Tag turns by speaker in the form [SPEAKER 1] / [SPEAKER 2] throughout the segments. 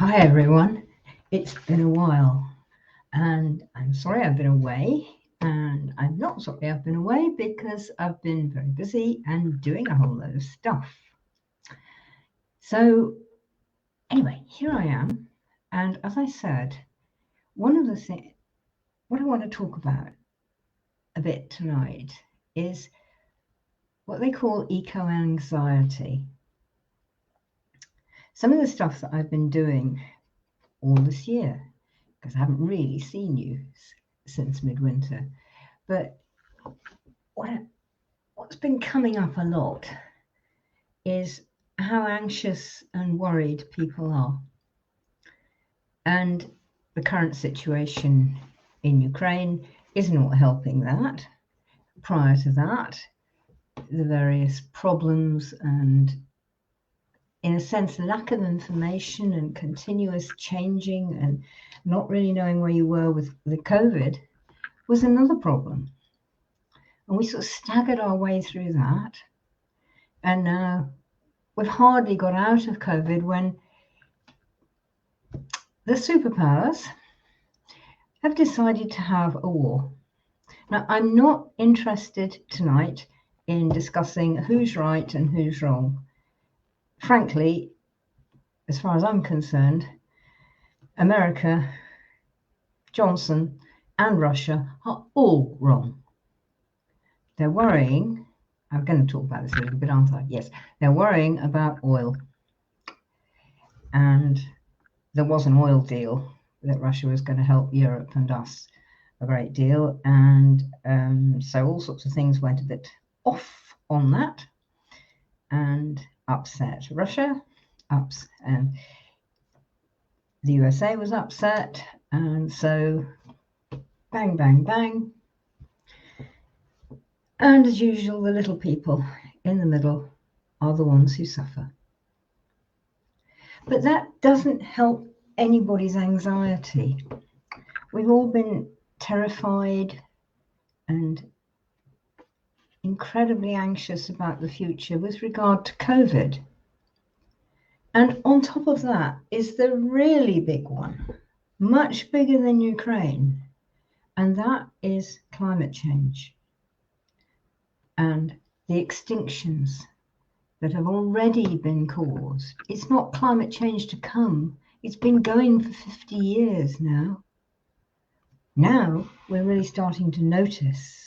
[SPEAKER 1] Hi everyone, it's been a while and I'm sorry I've been away, and I'm not sorry I've been away because I've been very busy and doing a whole load of stuff. So anyway, here I am, and as I said, one of the things what I want to talk about a bit tonight is what they call eco-anxiety. Some of the stuff that I've been doing all this year, because I haven't really seen you since midwinter. But what's been coming up a lot is how anxious and worried people are. And the current situation in Ukraine is not helping that. Prior to that, the various problems and, in a sense, lack of information and continuous changing and not really knowing where you were with the COVID was another problem. And we sort of staggered our way through that. And now we've hardly got out of COVID when the superpowers have decided to have a war. Now, I'm not interested tonight in discussing who's right and who's wrong. Frankly, as far as I'm concerned, America, Johnson, and Russia are all wrong. They're worrying, I'm going to talk about this a little bit, aren't I? Yes, they're worrying about oil. And there was an oil deal that Russia was going to help Europe and us a great deal. And so all sorts of things went a bit off on that and upset Russia, and the USA was upset. And so bang, bang, bang. And as usual, the little people in the middle are the ones who suffer. But that doesn't help anybody's anxiety. We've all been terrified and incredibly anxious about the future with regard to COVID. And on top of that is the really big one, much bigger than Ukraine, and that is climate change and the extinctions that have already been caused. It's not climate change to come. It's been going for 50 years now. Now we're really starting to notice.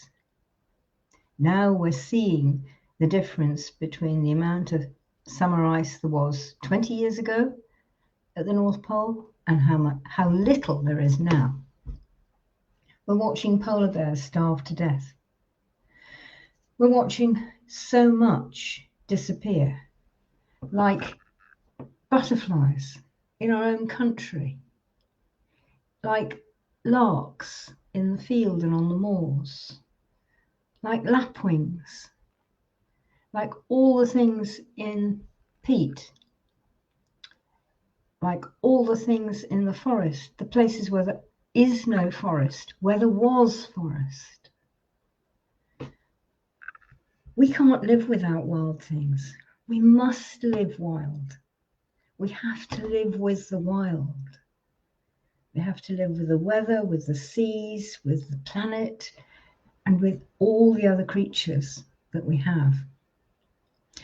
[SPEAKER 1] Now we're seeing the difference between the amount of summer ice there was 20 years ago at the North Pole and how little there is now. We're watching polar bears starve to death. We're watching so much disappear, like butterflies in our own country, like larks in the field and on the moors, like lapwings, like all the things in peat, like all the things in the forest, the places where there is no forest, where there was forest. We can't live without wild things. We must live wild. We have to live with the wild. We have to live with the weather, with the seas, with the planet, and with all the other creatures that we have.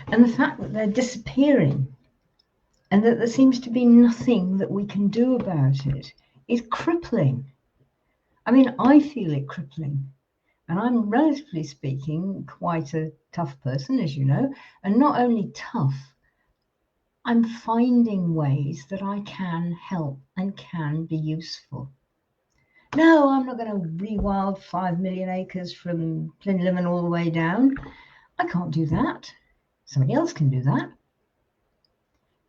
[SPEAKER 1] And the fact that they're disappearing and that there seems to be nothing that we can do about it is crippling. I mean, I feel it crippling. And I'm, relatively speaking, quite a tough person, as you know. And not only tough, I'm finding ways that I can help and can be useful. No, I'm not going to rewild 5 million acres from Plinlimmon all the way down. I can't do that. Somebody else can do that.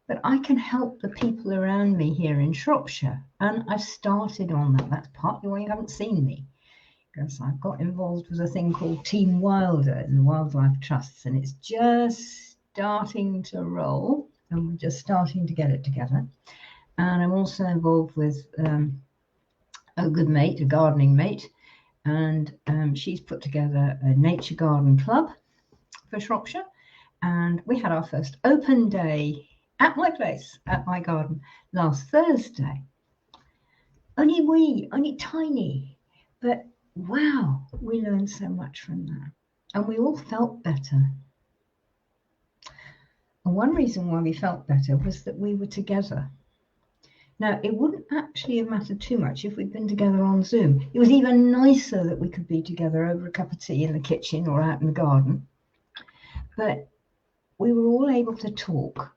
[SPEAKER 1] But I can help the people around me here in Shropshire. And I've started on that. That's partly why you haven't seen me, because I've got involved with a thing called Team Wilder in the Wildlife Trusts, and it's just starting to roll, and we're just starting to get it together. And I'm also involved with a good mate, a gardening mate, and she's put together a nature garden club for Shropshire, and we had our first open day, at my place, at my garden last Thursday. Only tiny, but wow, we learned so much from that. And we all felt better. And one reason why we felt better was that we were together. Now, it wouldn't actually have mattered too much if we'd been together on Zoom. It was even nicer that we could be together over a cup of tea in the kitchen or out in the garden. But we were all able to talk.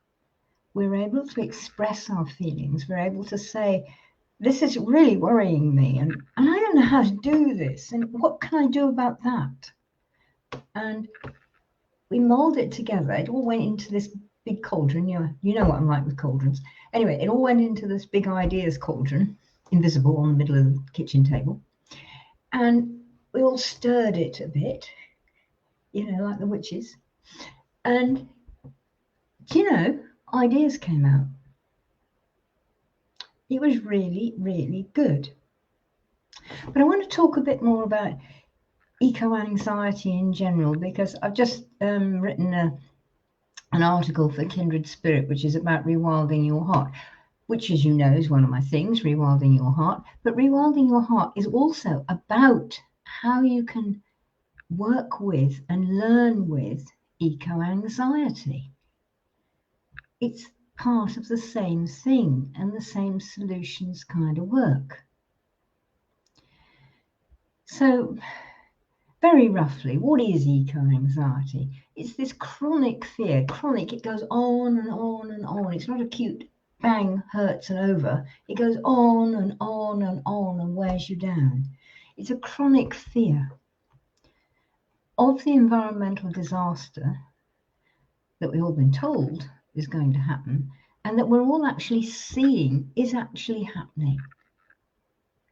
[SPEAKER 1] We were able to express our feelings. We were able to say, this is really worrying me, and I don't know how to do this, and what can I do about that? And we molded it together. It all went into this big cauldron. You know what I'm like with cauldrons. Anyway, it all went into this big ideas cauldron, invisible on the middle of the kitchen table. And we all stirred it a bit, like the witches. And, ideas came out. It was really, really good. But I want to talk a bit more about eco-anxiety in general, because I've just written an article for Kindred Spirit, which is about rewilding your heart, which, as you know, is one of my things, rewilding your heart. But rewilding your heart is also about how you can work with and learn with eco-anxiety. It's part of the same thing, and the same solutions kind of work. So, very roughly, what is eco-anxiety? It's this chronic fear. Chronic, it goes on and on and on. It's not acute, bang, hurts and over. It goes on and on and on and wears you down. It's a chronic fear of the environmental disaster that we've all been told is going to happen, and that we're all actually seeing is actually happening.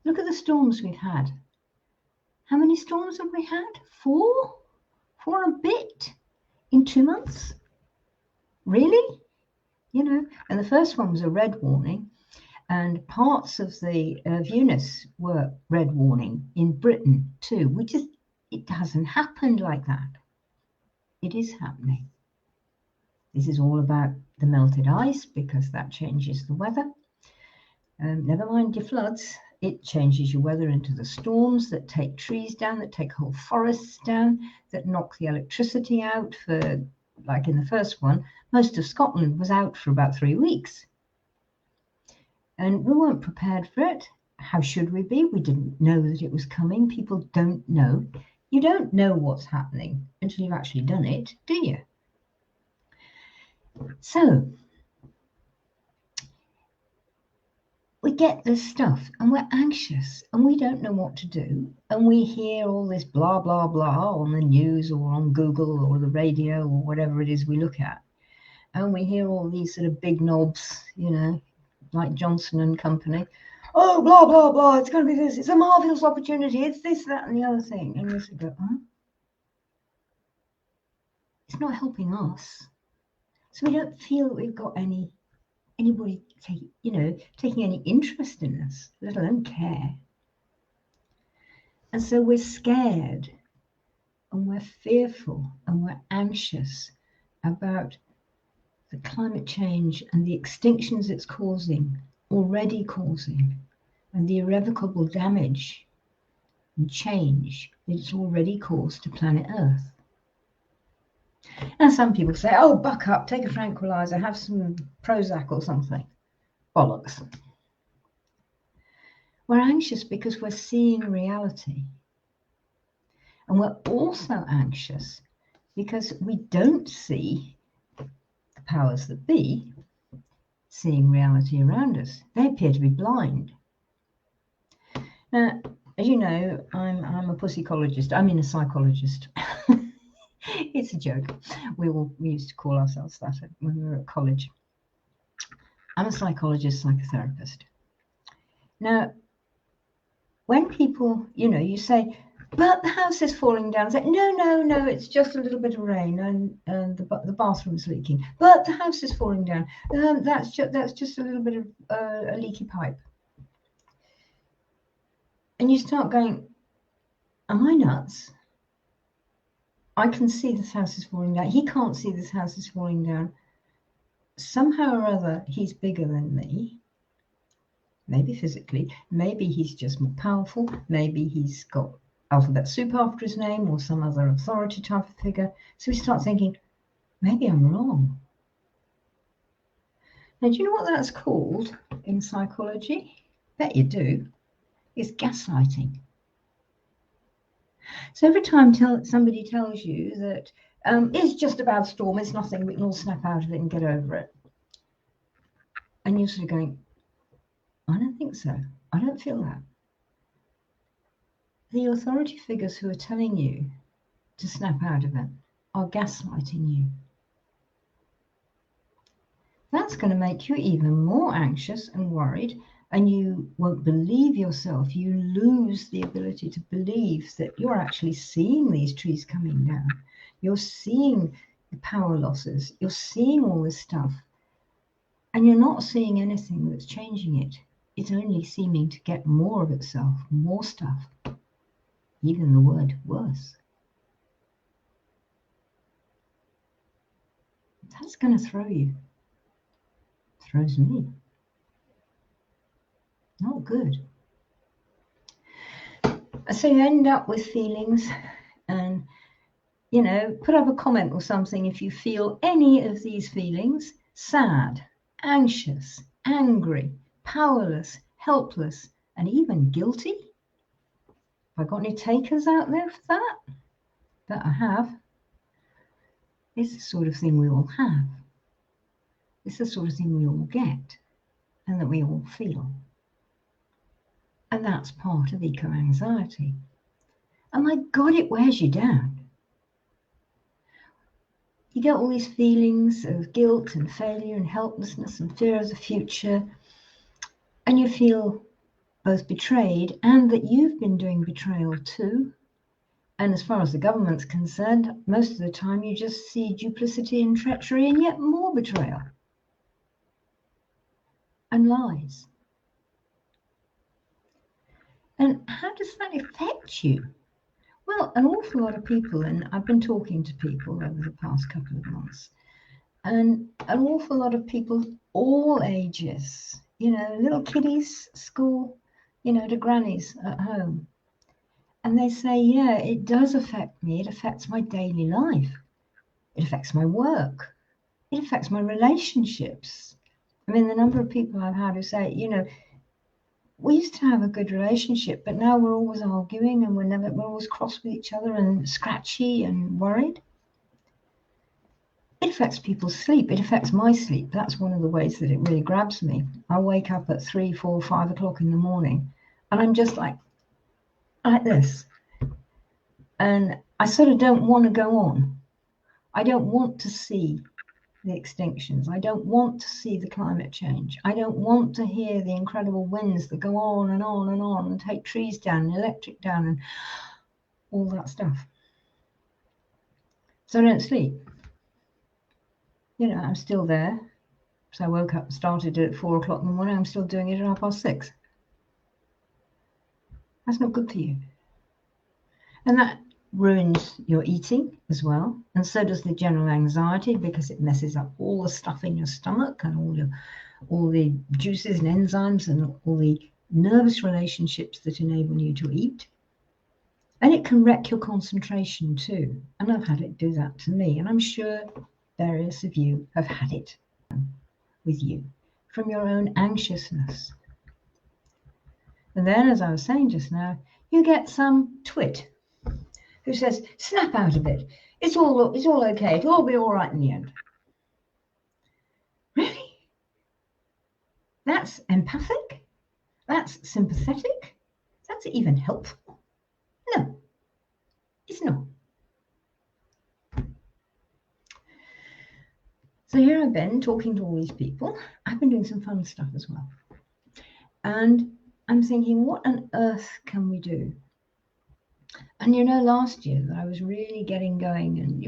[SPEAKER 1] Look at the storms we've had. How many storms have we had? 4? 4 and a bit in 2 months? Really? And the first one was a red warning, and parts of the Eunice were red warning in Britain too. It hasn't happened like that. It is happening. This is all about the melted ice, because that changes the weather. Never mind your floods. It changes your weather into the storms that take trees down, that take whole forests down, that knock the electricity out for, like in the first one, most of Scotland was out for about 3 weeks. And we weren't prepared for it. How should we be? We didn't know that it was coming. People don't know. You don't know what's happening until you've actually done it, do you? So, we get this stuff and we're anxious and we don't know what to do, and we hear all this blah blah blah on the news or on Google or the radio or whatever it is we look at, and we hear all these sort of big knobs, like Johnson and Company. Oh, blah blah blah, it's going to be this, it's a marvelous opportunity, it's this, that and the other thing, and we sort of go, huh? It's not helping us, so we don't feel that we've got anybody taking any interest in us, let alone care. And so we're scared and we're fearful and we're anxious about the climate change and the extinctions it's already causing, and the irrevocable damage and change that it's already caused to planet Earth. Now, some people say, oh, buck up, take a tranquilizer, have some Prozac or something. Bollocks. We're anxious because we're seeing reality. And we're also anxious because we don't see the powers that be seeing reality around us. They appear to be blind. Now, as you know, I'm a psychologist. a psychologist. It's a joke. We used to call ourselves that when we were at college. I'm a psychologist, psychotherapist. Now, when people, you say, but the house is falling down. Say, no, it's just a little bit of rain and the bathroom's leaking. But the house is falling down. That's just a little bit of a leaky pipe. And you start going, am I nuts? I can see this house is falling down. He can't see this house is falling down. somehow or other he's bigger than me. Maybe physically, maybe he's just more powerful, maybe he's got alphabet soup after his name or some other authority type of figure. So we start thinking, maybe I'm wrong. Now, do you know what that's called in psychology? Bet you do. It's gaslighting. So every time somebody tells you that it's just a bad storm, it's nothing, we can all snap out of it and get over it. And you're sort of going, I don't think so. I don't feel that. The authority figures who are telling you to snap out of it are gaslighting you. That's going to make you even more anxious and worried, and you won't believe yourself. You lose the ability to believe that you're actually seeing these trees coming down. You're seeing the power losses. You're seeing all this stuff, and you're not seeing anything that's changing it. It's only seeming to get more of itself, more stuff, even the word worse. That's going to throw you. Throws me. Not good. So you end up with feelings, and put up a comment or something if you feel any of these feelings: sad, anxious, angry, powerless, helpless, and even guilty. Have I got any takers out there for that? That I have. It's the sort of thing we all have. It's the sort of thing we all get and that we all feel. And that's part of eco-anxiety. And my God, it wears you down. You get all these feelings of guilt and failure and helplessness and fear of the future. And you feel both betrayed and that you've been doing betrayal too. And as far as the government's concerned, most of the time you just see duplicity and treachery and yet more betrayal. And lies. And how does that affect you? Well, an awful lot of people, and I've been talking to people over the past couple of months, and an awful lot of people, all ages, little kiddies, school, to grannies at home. And they say, yeah, it does affect me. It affects my daily life. It affects my work. It affects my relationships. I mean, the number of people I've had who say, we used to have a good relationship, but now we're always arguing and we're always cross with each other and scratchy and worried. It affects people's sleep. It affects my sleep. That's one of the ways that it really grabs me. I wake up at 3, 4, 5 o'clock in the morning and I'm just like this. And I sort of don't want to go on. I don't want to see the extinctions. I don't want to see the climate change. I don't want to hear the incredible winds that go on and on and on and take trees down and electric down and all that stuff. So I don't sleep. I'm still there. So I woke up and started it at 4 o'clock in the morning. I'm still doing it at 6:30. That's not good for you. And that ruins your eating as well, and so does the general anxiety, because it messes up all the stuff in your stomach and all the juices and enzymes and all the nervous relationships that enable you to eat. And it can wreck your concentration too, and I've had it do that to me, and I'm sure various of you have had it with you from your own anxiousness. And then, as I was saying just now, you get some twit who says, snap out of it. It's all okay. It'll all be all right in the end. Really? That's empathic? That's sympathetic? That's even helpful? No, it's not. So here I've been talking to all these people. I've been doing some fun stuff as well. And I'm thinking, what on earth can we do? And last year that I was really getting going, and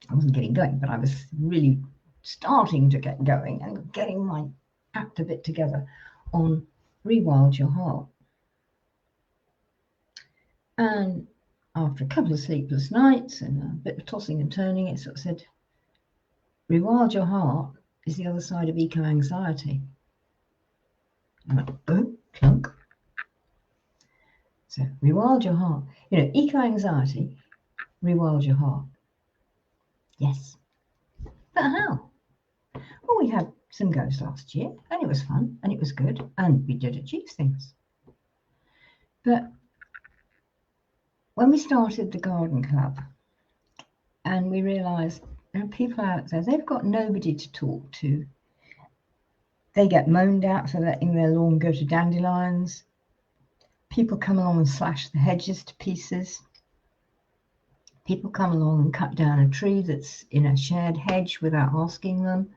[SPEAKER 1] I wasn't getting going, but I was really starting to get going and getting my act a bit together on Rewild Your Heart. And after a couple of sleepless nights and a bit of tossing and turning, it sort of said, Rewild your heart is the other side of eco-anxiety. I'm like, oh, clunk. So rewild your heart. You know, eco-anxiety, rewild your heart. Yes. But how? Well, we had some goes last year, and it was fun, and it was good, and we did achieve things. But when we started the garden club, and we realised there are people out there, they've got nobody to talk to. They get moaned at for letting their lawn go to dandelions. People come along and slash the hedges to pieces. People come along and cut down a tree that's in a shared hedge without asking them.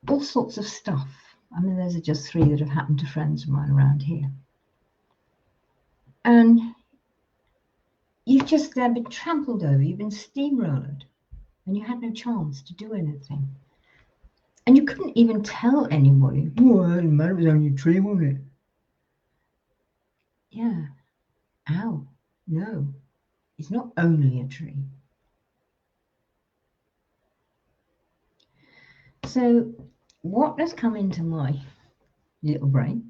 [SPEAKER 1] All sorts of stuff. I mean, those are just 3 that have happened to friends of mine around here. And you've just been trampled over, you've been steamrolled, and you had no chance to do anything. And you couldn't even tell anybody, oh, it didn't matter, it was only a tree, wasn't it? Yeah. Ow. No. It's not only a tree. So what has come into my little brain,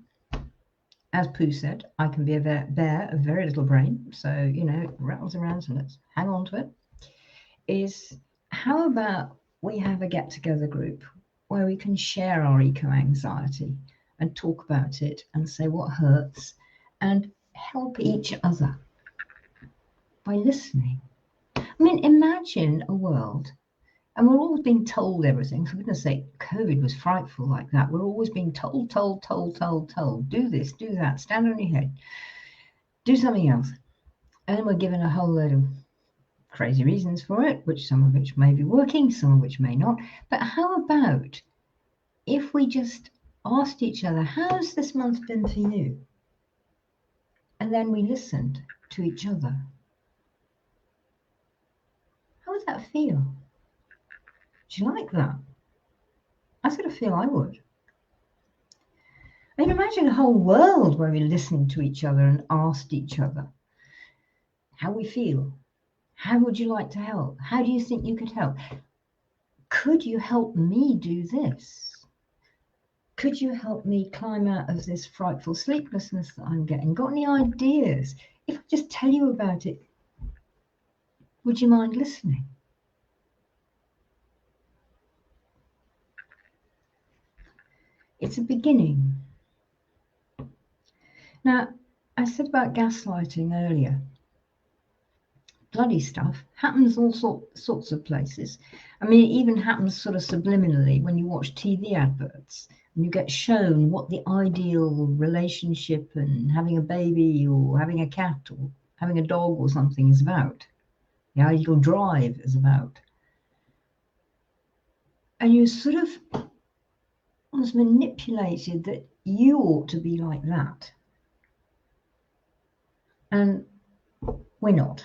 [SPEAKER 1] as Pooh said, I can be a bear of very little brain, so, you know, it rattles around, so let's hang on to it, is how about we have a get-together group where we can share our eco-anxiety and talk about it and say what hurts and help each other by listening. I mean, imagine a world, and we're always being told everything. For goodness sake, COVID was frightful like that. We're always being told, do this, do that, stand on your head, do something else. And then we're given a whole load of crazy reasons for it, which some of which may be working, some of which may not. But how about if we just asked each other, how's this month been for you? And then we listened to each other. How would that feel? Do you like that? I sort of feel I would. I mean, imagine a whole world where we listened to each other and asked each other how we feel. How would you like to help? How do you think you could help? Could you help me do this? Could you help me climb out of this frightful sleeplessness that I'm getting? Got any ideas? If I just tell you about it, would you mind listening? It's a beginning. Now, I said about gaslighting earlier. Bloody stuff happens all sorts of places. I mean, it even happens sort of subliminally when you watch TV adverts and you get shown what the ideal relationship and having a baby or having a cat or having a dog or something is about. The ideal drive is about. And you're sort of almost manipulated that you ought to be like that. And we're not.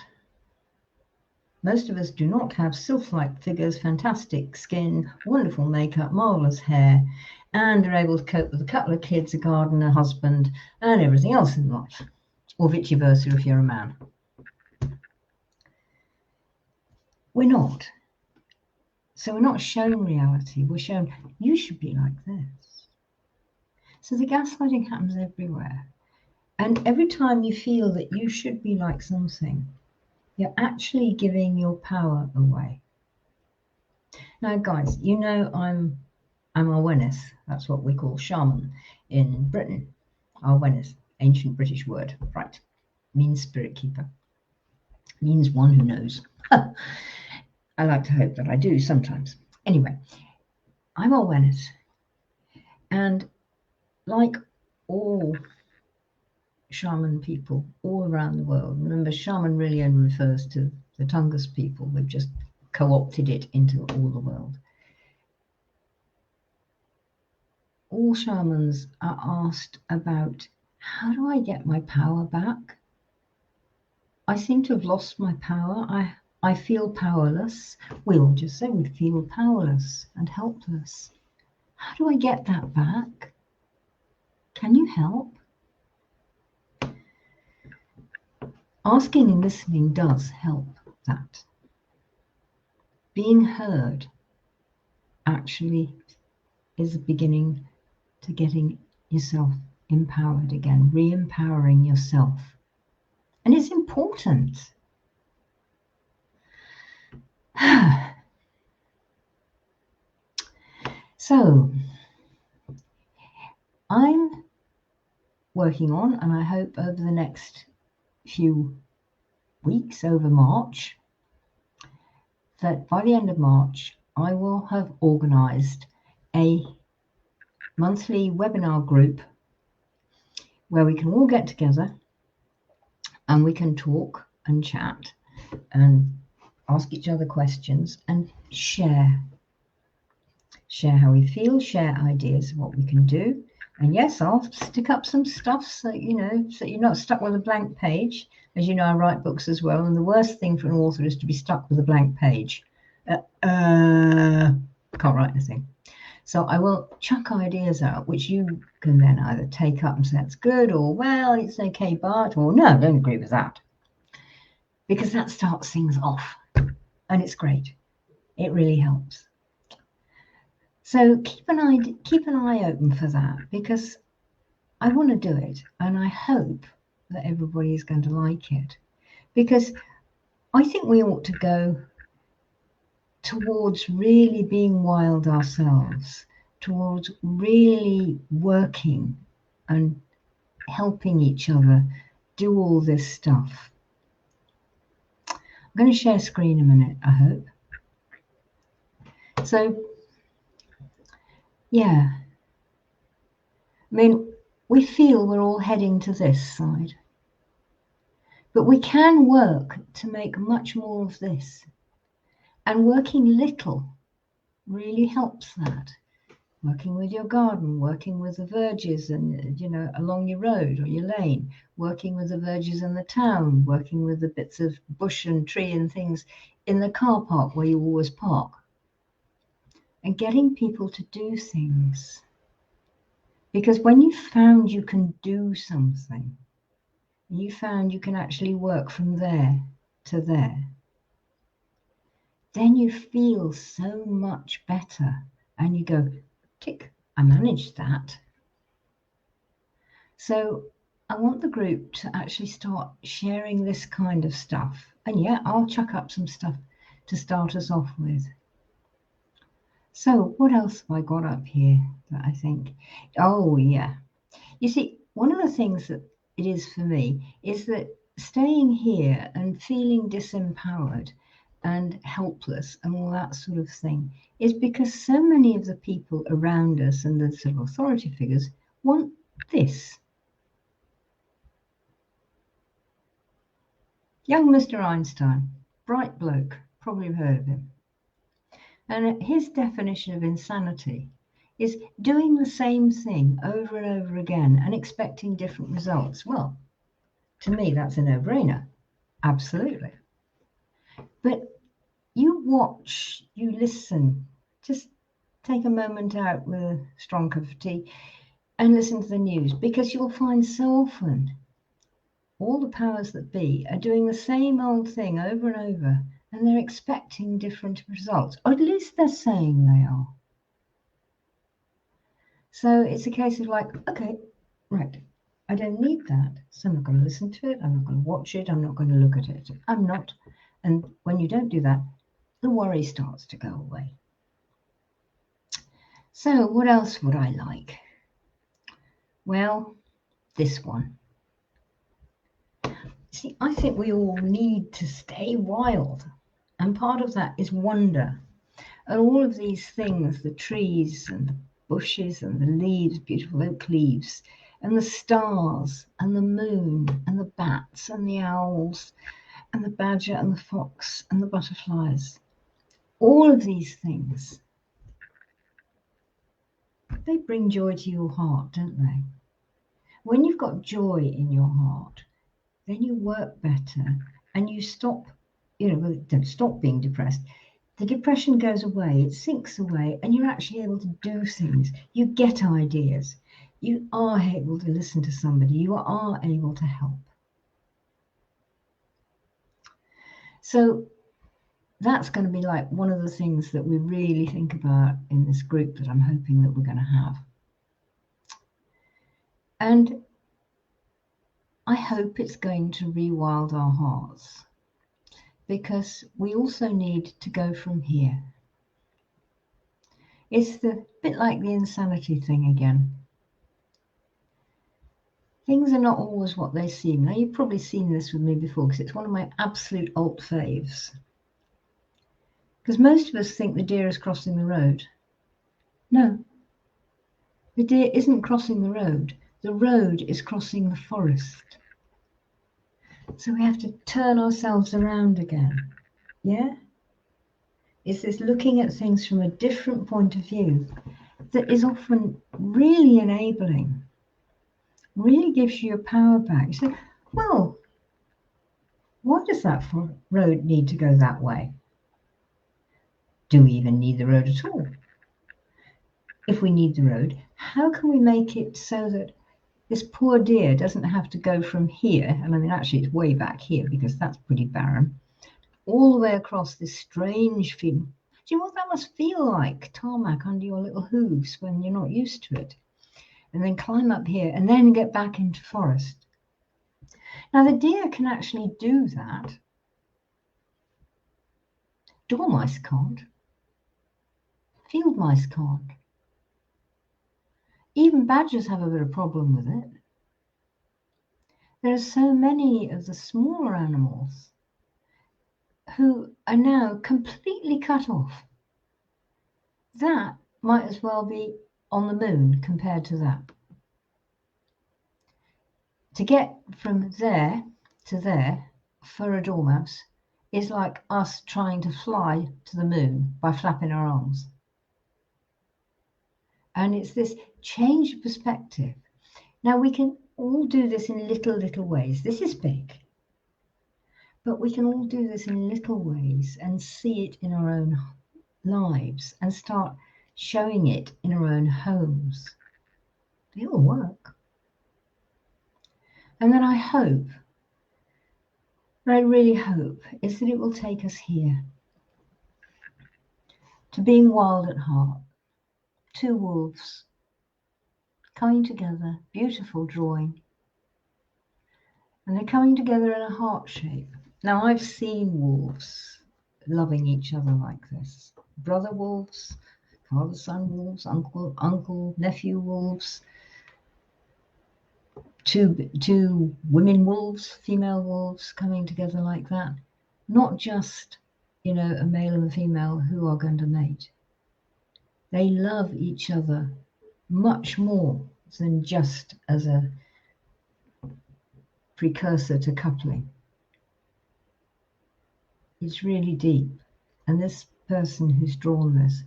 [SPEAKER 1] Most of us do not have sylph-like figures, fantastic skin, wonderful makeup, marvellous hair, and are able to cope with a couple of kids, a garden, a husband, and everything else in life. Or vice versa if you're a man. We're not. So we're not shown reality. We're shown, you should be like this. So the gaslighting happens everywhere. And every time you feel that you should be like something, you're actually giving your power away. Now, guys, you know I'm Arwenis. That's what we call shaman in Britain. Arwenis, ancient British word, right? Means spirit keeper. Means one who knows. I like to hope that I do sometimes. Anyway, I'm Arwenis. And like all shaman people all around the world. Remember, shaman really only refers to the Tungus people. They've just co-opted it into all the world. All shamans are asked about, how do I get my power back? I seem to have lost my power. I feel powerless. We all just say we feel powerless and helpless. How do I get that back? Can you help? Asking and listening does help that. Being heard actually is the beginning to getting yourself empowered again, re-empowering yourself. And it's important. So I'm working on, and I hope over the next few weeks, over March, that by the end of March, I will have organized a monthly webinar group where we can all get together and we can talk and chat and ask each other questions and share how we feel, share ideas of what we can do. And yes, I'll stick up some stuff so so you're not stuck with a blank page. As you know, I write books as well, and the worst thing for an author is to be stuck with a blank page. Can't write anything. So I will chuck ideas out, which you can then either take up and say it's good, or well, it's okay, but, or no, I don't agree with that. Because that starts things off, and it's great. It really helps. So keep an eye open for that, because I want to do it, and I hope that everybody is going to like it, because I think we ought to go towards really being wild ourselves, towards really working and helping each other do all this stuff. I'm going to share screen a minute, I hope. So, yeah. I mean, we feel we're all heading to this side. But we can work to make much more of this. And working little really helps that. Working with your garden, working with the verges and, along your road or your lane, working with the verges in the town, working with the bits of bush and tree and things in the car park where you always park. And getting people to do things. Because when you found you can do something, you found you can actually work from there to there, then you feel so much better and you go, tick, I managed that. So I want the group to actually start sharing this kind of stuff. And yeah, I'll chuck up some stuff to start us off with. So what else have I got up here that I think, oh yeah. You see, one of the things that it is for me is that staying here and feeling disempowered and helpless and all that sort of thing is because so many of the people around us and the sort of authority figures want this. Young Mr. Einstein, bright bloke, probably heard of him. And his definition of insanity is doing the same thing over and over again and expecting different results. Well, to me, that's a no-brainer. Absolutely. But you watch, you listen, just take a moment out with a strong cup of tea and listen to the news, because you'll find so often all the powers that be are doing the same old thing over and over, and they're expecting different results, or at least they're saying they are. So it's a case of like, okay, right, I don't need that, so I'm not going to listen to it, I'm not going to watch it, I'm not going to look at it. I'm not. And when you don't do that, the worry starts to go away. So what else would I like? Well, this one. See, I think we all need to stay wild. And part of that is wonder. And all of these things, the trees and the bushes and the leaves, beautiful oak leaves, and the stars and the moon and the bats and the owls and the badger and the fox and the butterflies. All of these things, they bring joy to your heart, don't they? When you've got joy in your heart, then you work better and you stop, don't stop being depressed. The depression goes away, it sinks away, and you're actually able to do things. You get ideas. You are able to listen to somebody. You are able to help. So that's going to be like one of the things that we really think about in this group that I'm hoping that we're going to have. And I hope it's going to rewild our hearts, because we also need to go from here. It's the bit like the insanity thing again. Things are not always what they seem. Now, you've probably seen this with me before, because it's one of my absolute alt faves. Because most of us think the deer is crossing the road. No, the deer isn't crossing the road. The road is crossing the forest. So we have to turn ourselves around again. Yeah? It's this looking at things from a different point of view that is often really enabling, really gives you your power back. You say, well, why does that road need to go that way? Do we even need the road at all? If we need the road, how can we make it so that this poor deer doesn't have to go from here, and I mean actually it's way back here because that's pretty barren, all the way across this strange field. Do you know what that must feel like? Tarmac under your little hooves when you're not used to it. And then climb up here and then get back into forest. Now the deer can actually do that. Dormice can't. Field mice can't. Even badgers have a bit of problem with it. There are so many of the smaller animals who are now completely cut off. That might as well be on the moon compared to that. To get from there to there for a dormouse is like us trying to fly to the moon by flapping our arms. And it's this change of perspective. Now we can all do this in little ways. This is big. But we can all do this in little ways and see it in our own lives and start showing it in our own homes. They all work. And then I hope, what I really hope, is that it will take us here to being wild at heart. Two wolves coming together, beautiful drawing. And they're coming together in a heart shape. Now, I've seen wolves loving each other like this. Brother wolves, father-son wolves, uncle, nephew wolves, two women wolves, female wolves coming together like that. Not just, a male and a female who are going to mate. They love each other much more than just as a precursor to coupling. It's really deep. And this person who's drawn this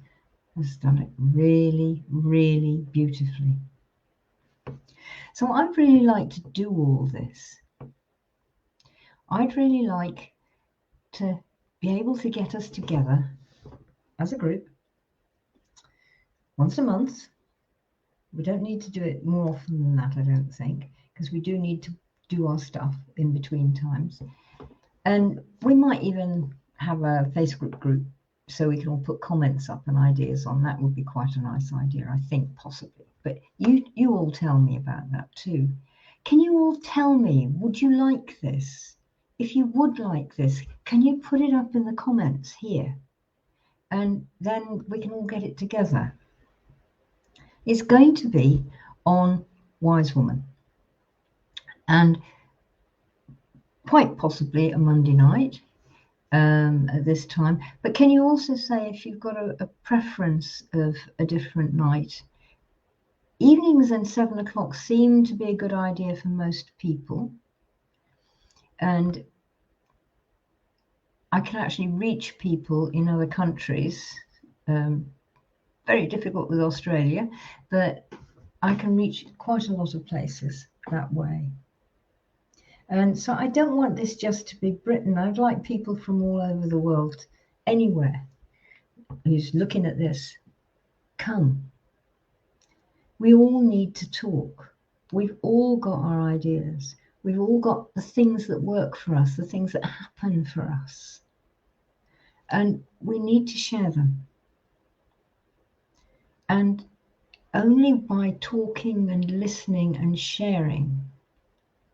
[SPEAKER 1] has done it really, really beautifully. So I'd really like to do all this. I'd really like to be able to get us together as a group once a month. We don't need to do it more often than that, I don't think, because we do need to do our stuff in between times. And we might even have a Facebook group so we can all put comments up and ideas on. That would be quite a nice idea, I think, possibly. But you all tell me about that too. Can you all tell me, would you like this? If you would like this, can you put it up in the comments here? And then we can all get it together. It's going to be on Wise Woman. And quite possibly a Monday night at this time. But can you also say if you've got a preference of a different night? Evenings and 7 o'clock seem to be a good idea for most people. And I can actually reach people in other countries. Very difficult with Australia, but I can reach quite a lot of places that way. And so I don't want this just to be Britain. I'd like people from all over the world, anywhere, who's looking at this, come. We all need to talk. We've all got our ideas. We've all got the things that work for us, the things that happen for us. And we need to share them. And only by talking and listening and sharing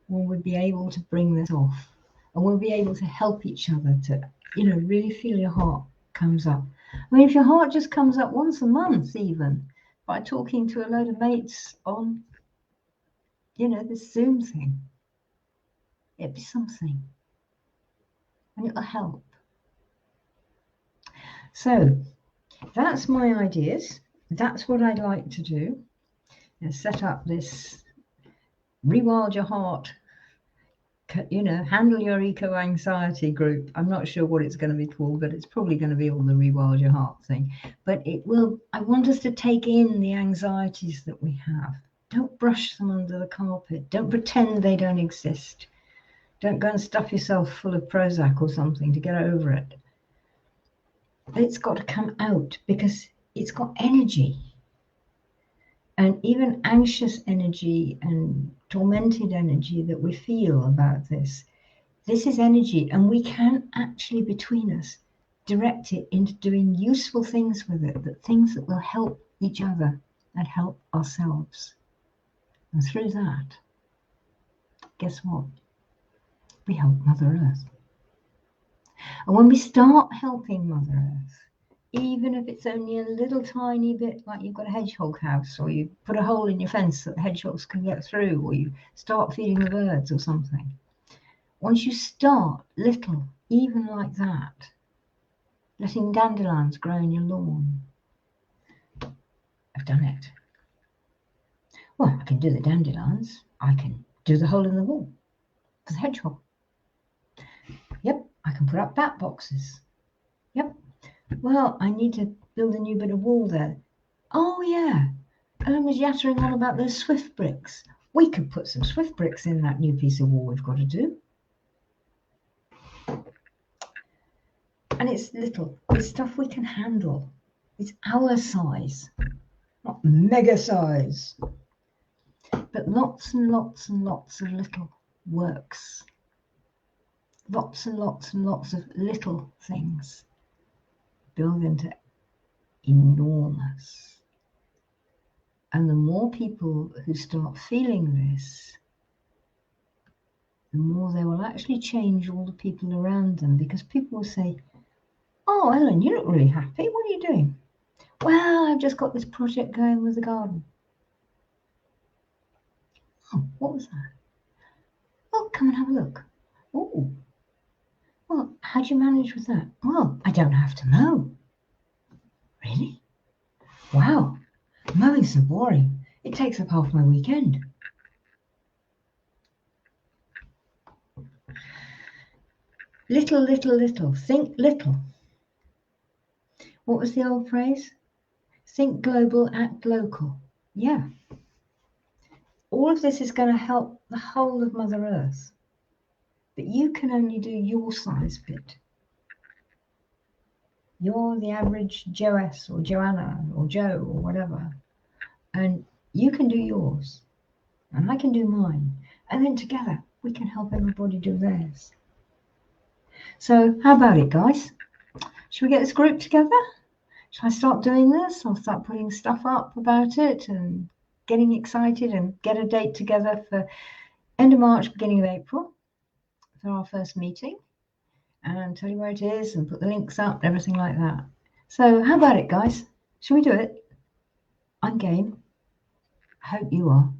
[SPEAKER 1] will we be able to bring this off. And we'll be able to help each other to, really feel your heart comes up. I mean, if your heart just comes up once a month, even by talking to a load of mates on, this Zoom thing, it'd be something. And it'll help. So that's my ideas. That's what I'd like to do. Set up this Rewild Your Heart, handle your eco-anxiety group. I'm not sure what it's going to be called, but it's probably going to be all the Rewild Your Heart thing. But I want us to take in the anxieties that we have. Don't brush them under the carpet. Don't pretend they don't exist. Don't go and stuff yourself full of Prozac or something to get over it. It's got to come out because it's got energy. And even anxious energy and tormented energy that we feel about this is energy, and we can actually, between us, direct it into doing useful things with it, things that will help each other and help ourselves. And through that, guess what? We help Mother Earth. And when we start helping Mother Earth, even if it's only a little tiny bit, like you've got a hedgehog house, or you put a hole in your fence that hedgehogs can get through, or you start feeding the birds or something. Once you start little, even like that, letting dandelions grow in your lawn. I've done it. Well, I can do the dandelions. I can do the hole in the wall for the hedgehog. Yep, I can put up bat boxes. Yep. Well, I need to build a new bit of wall there. Oh, yeah. Ellen was yattering on about those Swift bricks. We could put some Swift bricks in that new piece of wall we've got to do. And it's little. It's stuff we can handle. It's our size, not mega size. But lots and lots and lots of little works. Lots and lots and lots of little things build into enormous. And the more people who start feeling this, the more they will actually change all the people around them, because people will say, "Oh, Ellen, you look really happy. What are you doing?" "Well, I've just got this project going with the garden." "Oh, what was that?" "Oh, come and have a look." "Oh, well, how do you manage with that?" "Well, I don't have to mow." "Really? Wow, mowing's so boring. It takes up half my weekend." Little, little, little. Think little. What was the old phrase? Think global, act local. Yeah. All of this is going to help the whole of Mother Earth. But you can only do your size bit. You're the average Joess or Joanna or Joe or whatever. And you can do yours. And I can do mine. And then together we can help everybody do theirs. So how about it, guys? Should we get this group together? Should I start doing this? I'll start putting stuff up about it and getting excited and get a date together for end of March, beginning of April for our first meeting, and tell you where it is and put the links up and everything like that. So how about it, guys? Shall we do it? I'm game. I hope you are.